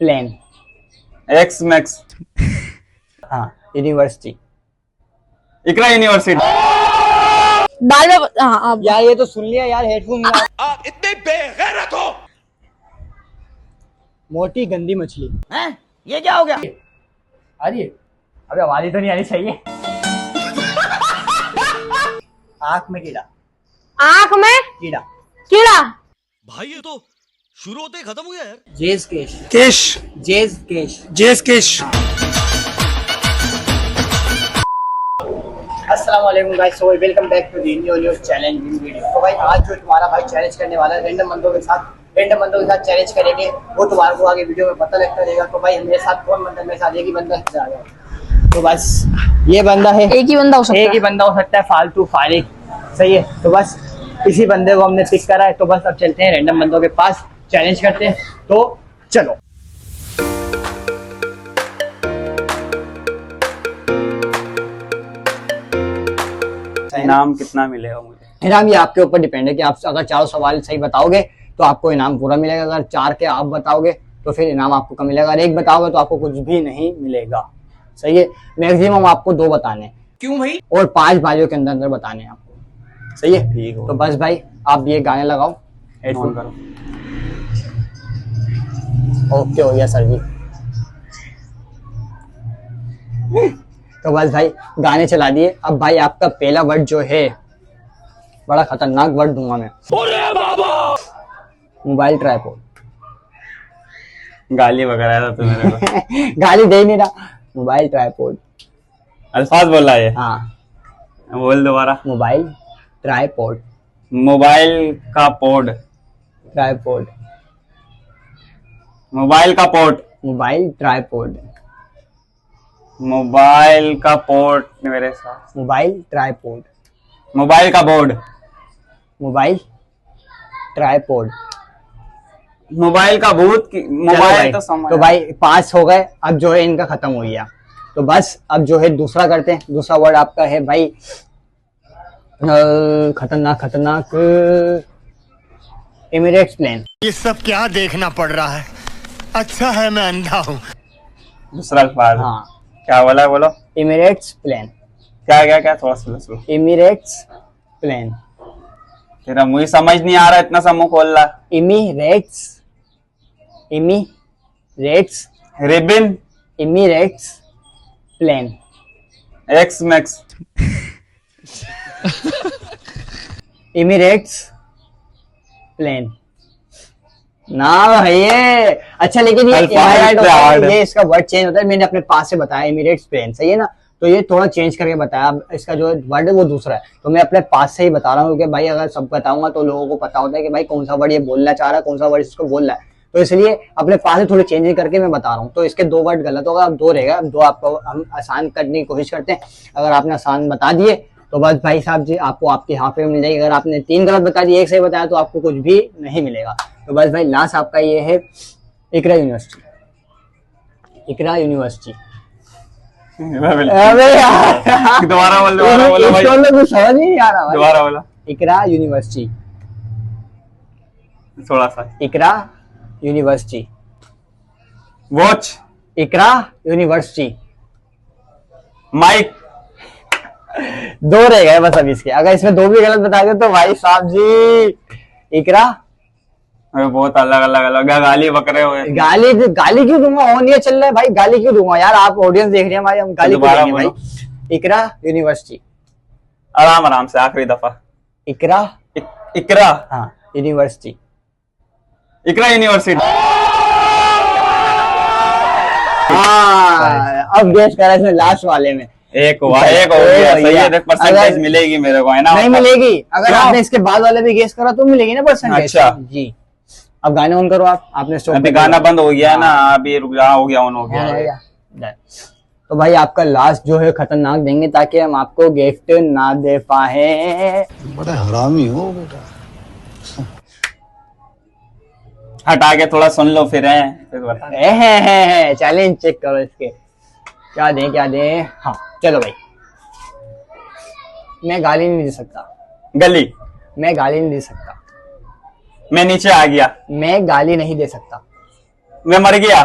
Plane. एक्स max. हाँ university. इकरा university. दाल में हाँ यार ये तो सुन लिया यार, हेडफोन में। आप इतने बेगैरत हो। मोटी गंदी मछली। हैं? ये क्या हो गया? अरे अबे आवाज ही तो नहीं आनी चाहिए। आंख में कीड़ा। आंख में कीड़ा। कीड़ा। भाई ये तो शुरू होते ही खत्म हो गया यार। जेस केश। केश। जेस केश। जेस केश। अस्सलाम वालेकुम guys, so welcome back to the new challenge video. तो भाई आज जो तुम्हारा भाई चैलेंज करने वाला है रैंडम बंदों के साथ चैलेंज करेंगे, वो तुम्हारे को आगे वीडियो में पता लगता रहेगा। तो भाई मेरे साथ कौन बंदा, मेरे साथ एक ही बंदा आ गया। तो बस ये बंदा है, एक ही बंदा हो सकता है। एक ही बंदा हो सकता है, फालतू फारिग। सही है, तो बस इसी बंदे को हमने पिक करा है। तो बस अब चलते हैं रैंडम बंदों के पास, चैलेंज करते हैं। तो चलो। इनाम कितना मिलेगा मुझे? इनाम ये आपके ऊपर डिपेंड है कि आप अगर चारों सवाल सही बताओगे तो आपको इनाम पूरा मिलेगा। अगर 4 के आप बताओगे तो फिर इनाम आपको कम मिलेगा। अगर 1 बताओगे तो आपको कुछ भी नहीं मिलेगा। सही है, मैक्सिमम आपको 2 बताने। क्यों भाई? और 5 बाजों के अंदर अंदर बताने हैं आपको। सही है, ठीक हो। तो बस भाई आप ये गाने लगाओ, हेडफोन करो। ओके हो गया सर जी। तो बस भाई गाने चला दिए। अब भाई आपका पहला वर्ड जो है, बड़ा खतरनाक वर्ड दूंगा मैं। Mobile tripod. गाली वगैरह था तो मेरे को। गाली दे ही नहीं रहा। Mobile tripod. अल्फाज बोल रहा है। हाँ, बोल दोबारा। Mobile tripod. मोबाइल का पोर्ट। ट्राइपॉड। मोबाइल का पोर्ट। Mobile tripod. मोबाइल का पोर्ट मेरे साथ। Mobile tripod. मोबाइल का बोर्ड। Mobile tripod. मोबाइल का भूत की चलो मोबाइल भाई, तो समझ। तो भाई 5 हो गए। अब जो है इनका खत्म हो गया। तो बस अब जो है दूसरा करते हैं। दूसरा वर्ड आपका है भाई खतरनाक एमिरेट्स प्लेन। ये सब क्या देखना पड़ रहा है? अच्छा है मैं अंधा हूँ। दूसरा अल्फाज। हाँ, क्या बोला बोलो? Emirates plane. क्या थोड़ा स्लो। Emirates plane. तेरा मुझे समझ नहीं आ रहा, इतना सा मुंह खोल रहा। एमिरेट्स रिबिन। Emirates plane. एक्स मैक्स। एमिरेट्स प्लेन ना भैया। अच्छा, लेकिन ये एमिरेट होता है, ये इसका वर्ड चेंज होता है। मैंने अपने पास से बताया एमिरेट्स प्लेन, सही है ना? तो ये थोड़ा चेंज करके बताया। अब इसका जो वर्ड है वो दूसरा है, तो मैं अपने पास से ही बता रहा हूँ क्योंकि भाई अगर सब बताऊंगा तो लोगों को पता होता है कि भाई कौन सा वर्ड ये बोलना चाह रहा है, कौन सा वर्ड इसको बोल रहा है। तो इसलिए अपने पास से थोड़ी चेंजिंग करके मैं बता रहा हूँ। तो इसके 2 वर्ड गलत होगा, अब 2 रहेगा। अब 2 आपको हम आसान करने की कोशिश करते हैं। अगर आपने आसान बता दिए तो बस भाई साहब जी आपको आपकी हाफ पे मिल जाएगी। अगर आपने 3 गलत बता दिए, 1 सही बताया तो आपको कुछ भी नहीं मिलेगा। तो बस भाई लास्ट आपका ये है इकरा यूनिवर्सिटी। इकरा यूनिवर्सिटी। अबे यार दोबारा बोलो भाई। कुछ समझ नहीं आ रहा भाई। दोबारा बोला। इकरा यूनिवर्सिटी। थोड़ा सा। इकरा यूनिवर्सिटी। वॉच। इकरा यूनिवर्सिटी। माइक। 2 रह गए बस अब इसके। अगर इसमें 2 भी गलत बता दे तो भाई साहब जी इकरा। अरे बहुत अलग गाली बकरे हुए। गाली क्यों दूंगा? ऑन ये चल रहा है भाई, गाली क्यों दूंगा यार? आप ऑडियंस देख रहे हैं भाई, हम गाली क्यों देंगे भाई? इकरा यूनिवर्सिटी। आराम से आखिरी दफा। इकरा। इकरा। हाँ यूनिवर्सिटी। इकरा यूनिवर्सिटी। हाँ अब गेस करा इसमें लास्ट वाले में। एक हो गया। सही है, परसेंटेज मिलेगी मेरे को, है ना? नहीं मिलेगी। अगर आपने इसके बाद वाले भी गेस करा तो मिलेगी ना परसेंटेज। अच्छा जी। अब गाने ऑन करो आप। आपने स्टॉप अभी गाना बंद हो गया है ना, अभी रुक जा। हो गया, ऑन हो गया। तो भाई आपका लास्ट जो है खतरनाक देंगे ताकि हम आपको गिफ्ट ना दे पाए। बड़ा हरामी हो बेटा। हटा के थोड़ा सुन लो फिर बता। चैलेंज चेक करो इसके। क्या दें? हाँ चलो भाई। मैं गाली नहीं दे सकता। गली। मैं गाली नहीं दे सकता। मैं नीचे आ गया। मैं गाली नहीं दे सकता। मैं मर गया।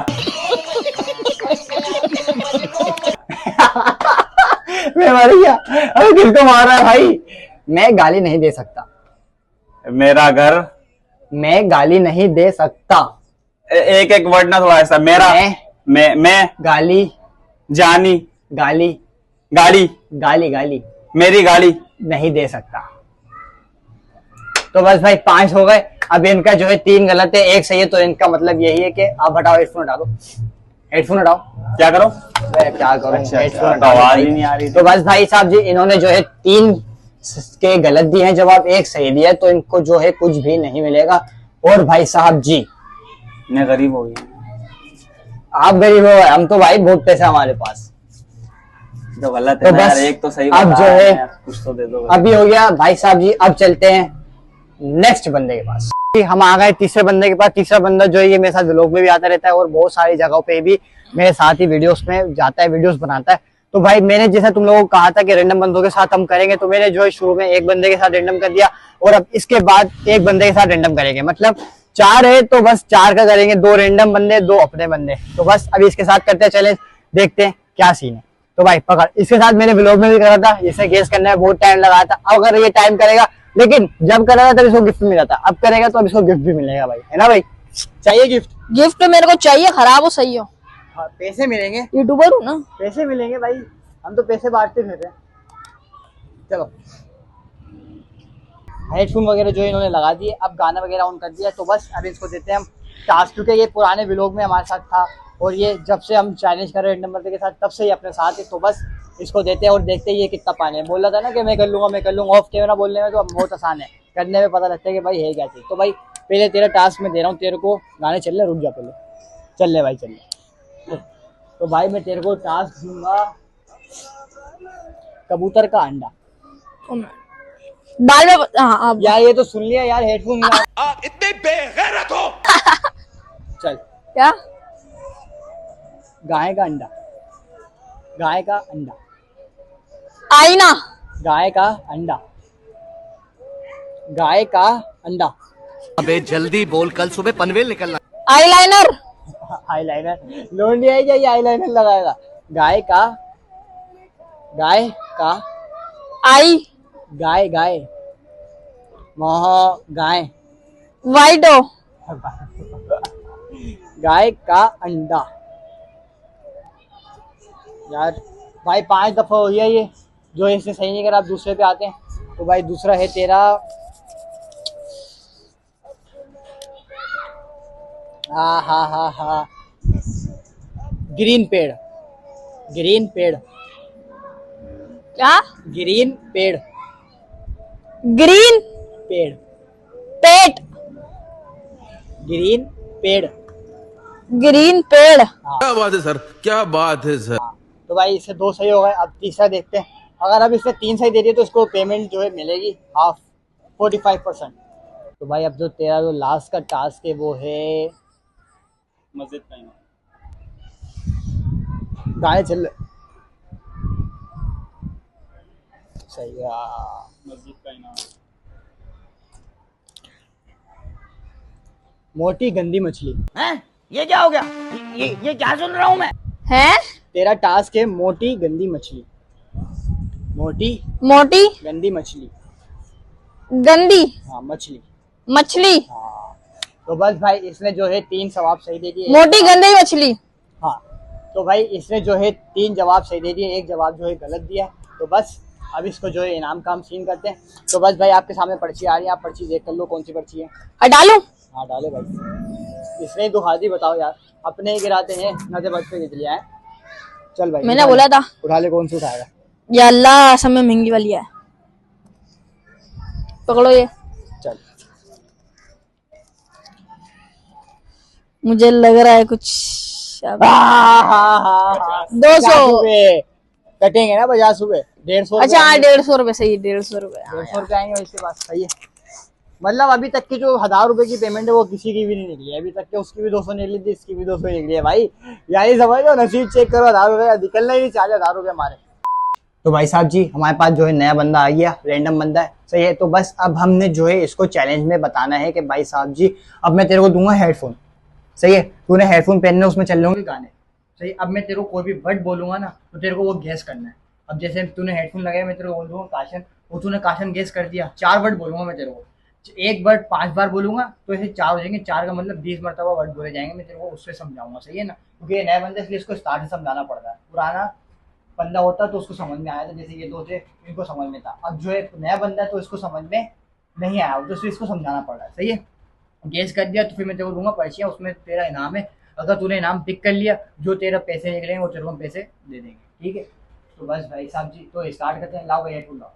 मैं मर गया। अरे किसको मार रहा है भाई? मैं गाली नहीं दे सकता। मेरा घर। मैं गाली नहीं दे सकता। एक एक वर्ड ना, थोड़ा ऐसा। मेरा। मैं गाली। जानी। गाली। गाड़ी। गाली गाली मेरी गाड़ी। नहीं दे सकता। तो बस भाई 5 हो गए। अब इनका जो है 3 गलत है, 1 सही है। तो इनका मतलब यही है कि आप हटाओ, हेडफोन हटा दो। हेडफोन हटाओ। क्या करो? मैं क्या करूं? अच्छा, हेडफोन तो हटाओ आवाज भाई। ही नहीं आ रही थी। तो बस भाई साहब जी, इन्होंने जो है 3 के गलत दिए हैं जवाब, 1 सही दिया है। तो इनको जो है कुछ भी नहीं मिलेगा। और भाई साहब जी, मैं गरीब हो गया। आप गरीब हो, हम तो भाई बहुत पैसा हमारे पास। तो गलत तो है ना बस यार, एक तो सही अब बता जो रहा है यार, कुछ तो दे दो। अभी हो गया भाई साहब जी। अब चलते हैं नेक्स्ट बंदे के पास। हम आ गए तीसरे बंदे के पास। तीसरा बंदा जो है ये मेरे साथ व्लॉग में भी आता रहता है और बहुत सारी जगहों पे भी मेरे साथ ही वीडियोस में जाता है, वीडियोस बनाता है। तो भाई मैंने जैसा तुम लोगों को कहा था कि रैंडम बंदों के साथ हम करेंगे, तो मैंने जो है शुरू में एक बंदे के साथ रैंडम कर दिया और अब इसके बाद एक बंदे के साथ रैंडम करेंगे। मतलब 4 है तो बस 4 का करेंगे, 2 रैंडम बंदे 2 अपने बंदे। तो बस अभी इसके साथ करते हैं चैलेंज, देखते हैं क्या सीन है। तो भाई पकड़। इसके साथ मैंने व्लॉग में भी करा था, इसे गेस करने में बहुत टाइम लगा था। अब अगर ये टाइम करेगा, लेकिन जब करेगा तब इसको गिफ्ट मिला था, अब करेगा तो अब इसको गिफ्ट भी मिलेगा भाई, है ना भाई? चाहिए गिफ्ट? गिफ्ट मेरे को चाहिए, खराब हो सही हो। हाँ, पैसे मिलेंगे। यूट्यूबर हूँ ना। पैसे मिलेंगे भाई, हम तो पैसे बांटते फिर रहे। चलो, हेडफोन वगैरह जो इन्होंने लगा दिए, अब गाना वगैरह ऑन कर दिया। तो बस अब इसको देते हैं हम टास्क, क्योंकि ये पुराने व्लॉग में हमारे साथ था और ये जब से हम चैलेंज कर रहे हैं नंबर के साथ, तब से ही अपने साथ है। तो बस इसको देते हैं और देखते हैं ये कितना पाने है। बोल रहा था ना कि मैं कर लूंगा ऑफ कैमरा बोलने में तो बहुत आसान है, करने में पता लगता है कि भाई है क्या चीज। तो भाई पहले तेरा टास्क मैं दे रहा हूँ तेरे को। गाने चल रहे, रुक जा पहले। चल ले भाई, चल ले। तो भाई मैं तेरे को टास्क दूंगा कबूतर का अंडा। दाल में हाँ अब यार ये तो सुन लिया यार, हेडफोन आप इतने बेगैरत हो। चल। क्या? गाय का अंडा। गाय का अंडा। आईना। गाय का अंडा। गाय का अंडा। अबे जल्दी बोल, कल सुबह पनवेल निकलना। आईलाइनर। आईलाइनर लोन लिया है, ये आईलाइनर लगाएगा। गाय का। गाय का। आई। गाय गाय। मोह गाय। वाइडो। गाय का अंडा। यार भाई 5 दफा हो गया ये, जो इसने सही नहीं करा। आप दूसरे पे आते हैं। तो भाई दूसरा है तेरा हा ग्रीन पेड़। ग्रीन पेड़। क्या? ग्रीन पेड़। ग्रीन पेड़। पेट। ग्रीन पेड़। ग्रीन पेड़। क्या बात है सर, क्या बात है सर। तो भाई इससे 2 सही हो गए। अब तीसरा देखते हैं। अगर अब इससे 3 सही दे दिए तो इसको पेमेंट जो है मिलेगी हाफ, 45%। तो भाई अब जो तेरा जो लास्ट का टास्क है वो है मस्जिद का इनाम। गाने चल रहे। सही है। मस्जिद का इनाम। मोटी गंदी मछली। हैं? ये क्या हो गया? ये क्या सुन रहा हूँ मैं? है? तेरा टास्क है मोटी गंदी मछली। मोटी मोटी गंदी मछली। गंदी हाँ मछली। मछली। हाँ। तो बस भाई इसने जो है 3 जवाब सही दे दिए। मोटी गंदी मछली। हाँ। तो भाई इसने जो है 3 जवाब सही दे दिए, 1 जवाब जो है गलत दिया। तो बस अब इसको जो है इनाम का हम सीन करते हैं। तो बस भाई आपके सामने पर्ची आ रही है, आप पर्ची देख कर लो कौन सी पर्ची है। डालू। हाँ डाले भाई। इसने ही दुहादी बताओ यार, अपने ही गिराते हैं ना, से बच पे गिर लिया है। चल भाई मैंने उठा बोला ले। था। उठा ले, कौन सी उठाएगा? या अल्लाह, सब में महंगी वाली है। पकड़ो ये। चल। मुझे लग रहा है कुछ 200। कटेंगे ना 50 रुपए, 150। अच्छा हाँ 150 रुपए सही है, 150 रुपए। 150 रुपए आएंगे इसके पास। सही है। मतलब अभी तक की जो 1000 रुपए की पेमेंट है वो किसी की भी नहीं निकली है अभी तक के। उसकी भी 200 निकली थी, इसकी भी 200 निकली है भाई। यानी समझ लो, नसीब चेक करो, 1000 रुपए निकलना ही नहीं, 4000 रुपए हमारे। तो भाई साहब जी हमारे पास जो है नया बंदा आ गया, रैंडम बंदा है। सही है। तो बस अब हमने जो है इसको चैलेंज में बताना है कि भाई साहब जी अब मैं तेरे को दूंगा हेडफोन। सही है, तूने हेडफोन पहनने उसमें चल रहे होंगे गाने, सही। अब मैं तेरे को कोई भी वर्ड बोलूंगा ना तो तेरे को वो गैस करना है। अब जैसे तूने हेडफोन लगाया, मैं तेरे को बोल दूंगा काशन, वो तूने काशन गैस कर दिया, 4 वर्ड बोलूंगा मैं तेरे को, एक वर्ड 5 बार बोलूंगा तो ऐसे 4 हो जाएंगे, 4 का मतलब 20 मरतबा वर्ड बोले जाएंगे, मैं तेरे को उससे समझाऊंगा, सही है ना। क्योंकि ये नया बंदा, इसलिए इसको स्टार्ट से समझाना पड़ता है। पुराना बंदा होता तो उसको समझ में आया था, जैसे ये 2 थे इनको समझ में था। अब जो एक नया बंदा है तो इसको समझ में नहीं आया, तो इसको समझाना पड़ रहा है, सही है। गेस कर दिया तो फिर मैं तेरे को दूंगा पर्चियाँ, उसमें तेरा इनाम है। अगर तूने इनाम पिक कर लिया, जो तेरा पैसे निकलेंगे वो तेरे को हम पैसे दे देंगे, ठीक है। तो बस भाई साहब जी, तो स्टार्ट करते हैं। लाओ भाई हेडफोन लाओ।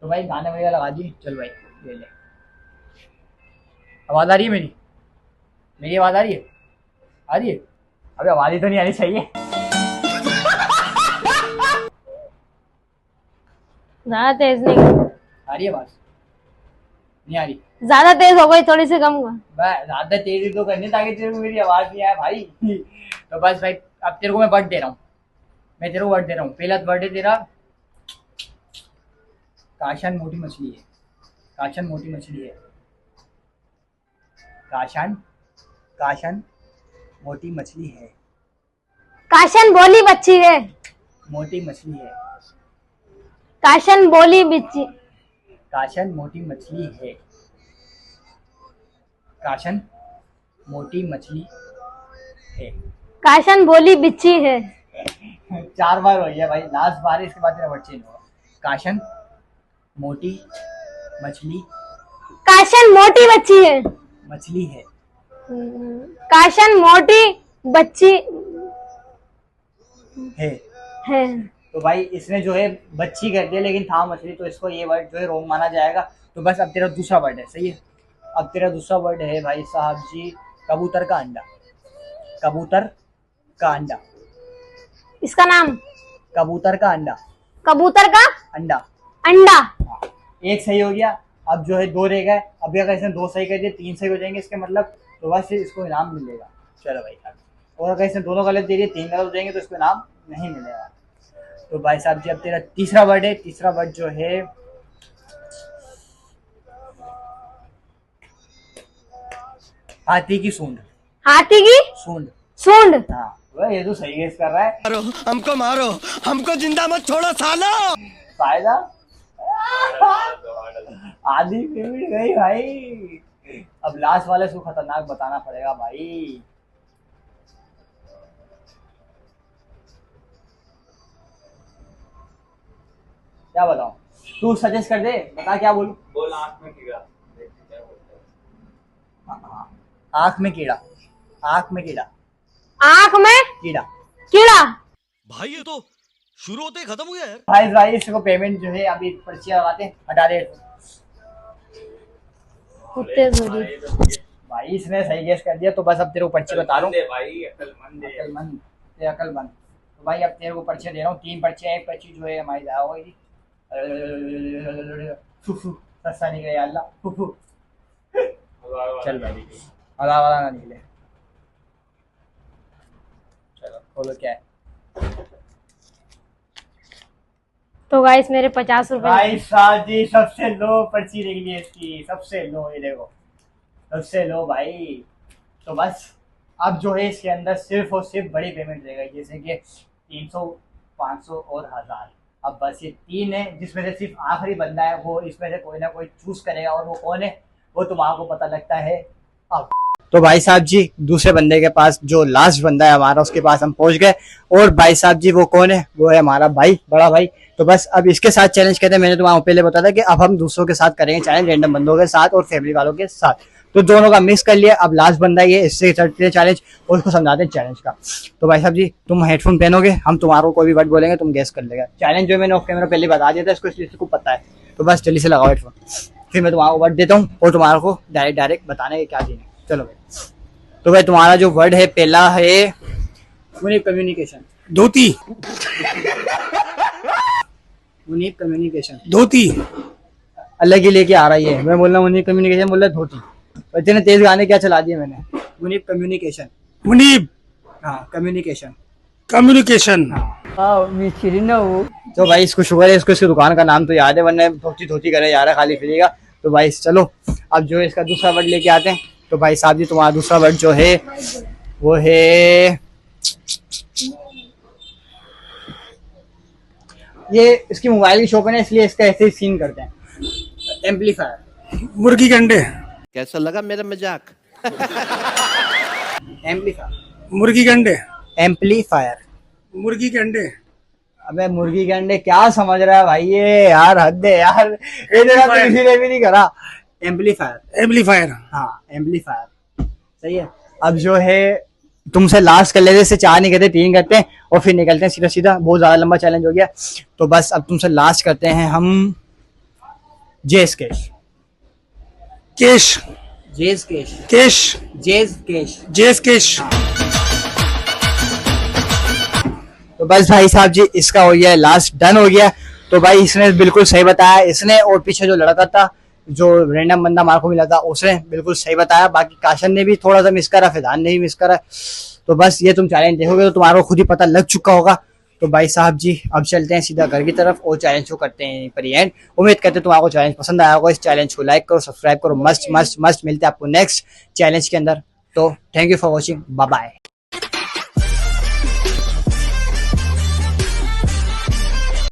तो भाई गाने वगैरह लगा दी, चल भाई ले ले। आवाज आ रही है मेरी? मेरी आवाज आ रही है? आ रही है? अबे आवाज ही तो नहीं आ रही, चाहिए। ज्यादा तेज नहीं, आ रही है आवाज? नहीं आ रही? ज्यादा तेज हो गई, थोड़ी सी कम कर। ज्यादा तेजी तो करनी ताकि तेरे को मेरी आवाज नहीं आए भाई। तो बस भाई, अब तेरे को मैं वर्ड दे रहा हूँ, मैं तेरे को वर्ड दे रहा हूँ। पहला वर्ड है तेरा काशन मोटी मछली है। काशन मोटी मछली है। काशन, काशन मोटी मछली है। काशन बोली बच्ची है। मोटी मछली है। काशन बोली बिच्ची। काशन मोटी मछली है। काशन मोटी मछली है। काशन बोली बिच्ची है। 4 बार हो गया भाई, लास्ट बार है, इसके बाद तेरा वर्ड चेंज होगा। काशन मोटी मछली, काशन मोटी बच्ची है। मछली है। काशन मोटी बच्ची है। है। तो भाई इसने जो है बच्ची कर दिया, लेकिन था मछली, तो इसको ये वर्ड जो है रॉन्ग माना जाएगा। तो बस अब तेरा दूसरा वर्ड है, सही है। अब तेरा दूसरा वर्ड है भाई साहब जी, कबूतर का अंडा। कबूतर का अंडा। इसका नाम? कबूतर का अंडा। कबूतर का अंडा। अंडा। एक सही हो गया, अब जो है 2 रह गए। अभी अगर इसने 2 सही कर दिए 3 सही हो जाएंगे इसके मतलब, तो बस इसको इनाम मिलेगा। चलो भाई, और अगर इसने दोनों गलत दे दिए, 3 गलत हो जाएंगे तो इसको इनाम नहीं मिलेगा। तो भाई साहब जी, अब तेरा तीसरा वर्ड है। तीसरा वर्ड जो है हाथी की सूंड। हाथी की सूंड। सूंड। हाँ वह, ये तो सही गेस कर रहा है। मारो हमको जिंदा मत छोड़ो सालो। फायदा आधी पेमेंट गई भाई। अब लास्ट वाले से खतरनाक बताना पड़ेगा भाई। क्या बताऊं, तू सजेस्ट कर दे, बता क्या बोलूं। बोल आंख में कीड़ा। आंख में कीड़ा। आंख में कीड़ा। आंख में कीड़ा। कीड़ा। भाई ये तो शुरू होते ही खत्म हो गया यार। भाई भाई इसको पेमेंट जो है अभी पर्चियां लगाते हैं, हटा दे। कुत्ते जोड़ी। भाई इसने सही गेस कर दिया, तो बस अब तेरे को पर्ची बता रहा हूँ। भाई अकलमंद है। अकलमंद, तेरा अकलमंद। तो भाई अब तेरे को पर्चियां दे रहा हूँ, 3 पर्चियां। एक पर्ची जो है हमारी जाओ होगी, सस्ता निकले या अल्लाह। चल भाई, अल्लाह वाला ना निकले। चलो खोलो, क्या है। तो गाइस मेरे 50 रुपए। भाई साहब जी, सबसे लो पर्ची निकली है इसकी, सबसे लो। ये देखो, सबसे लो भाई। तो बस अब जो है इसके अंदर सिर्फ और सिर्फ बड़ी पेमेंट रहेगा, जैसे कि 300, 500 और 1000। अब बस ये 3 है, जिसमें से सिर्फ आखिरी बंदा है, वो इसमें से कोई ना कोई चूज करेगा, और वो कौन है वो तुम्हारा को पता लगता है अब। तो भाई साहब जी, दूसरे बंदे के पास, जो लास्ट बंदा है हमारा, उसके पास हम पहुंच गए। और भाई साहब जी वो कौन है? वो है हमारा भाई, बड़ा भाई। तो बस अब इसके साथ चैलेंज करते हैं। मैंने तुम्हारा पहले बताया था कि अब हम दूसरों के साथ करेंगे चैलेंज, रैंडम बंदों के साथ और फैमिली वालों के साथ। तो दोनों का मिक्स कर लिया। अब लास्ट बंदा ये, इससे करते हैं चैलेंज और उसको समझाते हैं चैलेंज का। तो भाई साहब जी, तुम हेडफोन पहनोगे, हम तुम्हारा कोई भी वर्ड बोलेंगे, तुम गेस कर लेगा। चैलेंज जो मैंने ऑफ कैमरा पहले बता दिया था, इसको इसलिए इसको पता है। तो बस जल्दी से लगाओ हेडफोन, फिर मैं तुम्हारा वर्ड देता हूँ और तुम्हारा को डायरेक्ट बताने के क्या देना है। चलो भाई। तो भाई तुम्हारा जो वर्ड है पहला है unique communication. Dhoti. Unique communication. Dhoti. अलग ही लेके आ रही है। मैं बोल रहा हूँ यूनिक कम्युनिकेशन, बोल रहा धोती। इतने तेज गाने क्या चला दिए मैंने। Unique communication. मुनीब। हाँ, कम्युनिकेशन। कम्युनिकेशन। हाँ, तो भाई इसको शुक्र है, इसको इसकी दुकान का नाम तो याद है, वरना धोती धोती करे जा रहा है खाली फिरी का। तो भाई चलो अब जो है इसका दूसरा वर्ड लेके आते हैं। तो भाई साहब जी तुम्हारा दूसरा वर्ड जो है वो है, ये इसकी मोबाइल की शॉप है ना, इसलिए इसका ऐसे ही सीन करते हैं, एम्पलीफायर। मुर्गी के अंडे। कैसा लगा मेरा मजाक? एम्पलीफायर, मुर्गी के अंडे। एम्पलीफायर। मुर्गी के अंडे। अबे मुर्गी के अंडे क्या समझ रहा है भाई ये, यार हद है यार, ये देखा तो किसी ने भी नहीं करा। एम्पलीफायर। एम्पलीफायर। हाँ एम्पलीफायर सही है। अब जो है तुमसे लास्ट कर लेते, से 4 नहीं करते 3 करते हैं और फिर निकलते हैं सीधा सीधा, बहुत ज्यादा लंबा चैलेंज हो गया। तो बस अब तुमसे लास्ट करते हैं हम जेस केश। केश। जेस केश। केश। जेस केश। जेस केश। तो बस भाई साहब जी इसका हो गया लास्ट, डन हो गया। तो भाई इसने बिल्कुल सही बताया, इसने और पीछे जो लड़का था जो रैंडम बंदा मार को मिला था उसने बिल्कुल सही बताया, बाकी काशन ने भी थोड़ा सा मिस करा, फिदान ने भी मिस करा। तो बस ये तुम चैलेंज देखोगे तो तुम्हारा खुद ही पता लग चुका होगा। तो भाई साहब जी अब चलते हैं सीधा घर की तरफ और चैलेंज को करते हैं पर एंड। उम्मीद करते हैं तुम्हारा चैलेंज पसंद आया होगा। इस चैलेंज को लाइक करो, सब्सक्राइब करो, मस्ट मस्ट मस्ट। मिलते हैं आपको नेक्स्ट चैलेंज के अंदर। तो thank you for watching, bye bye.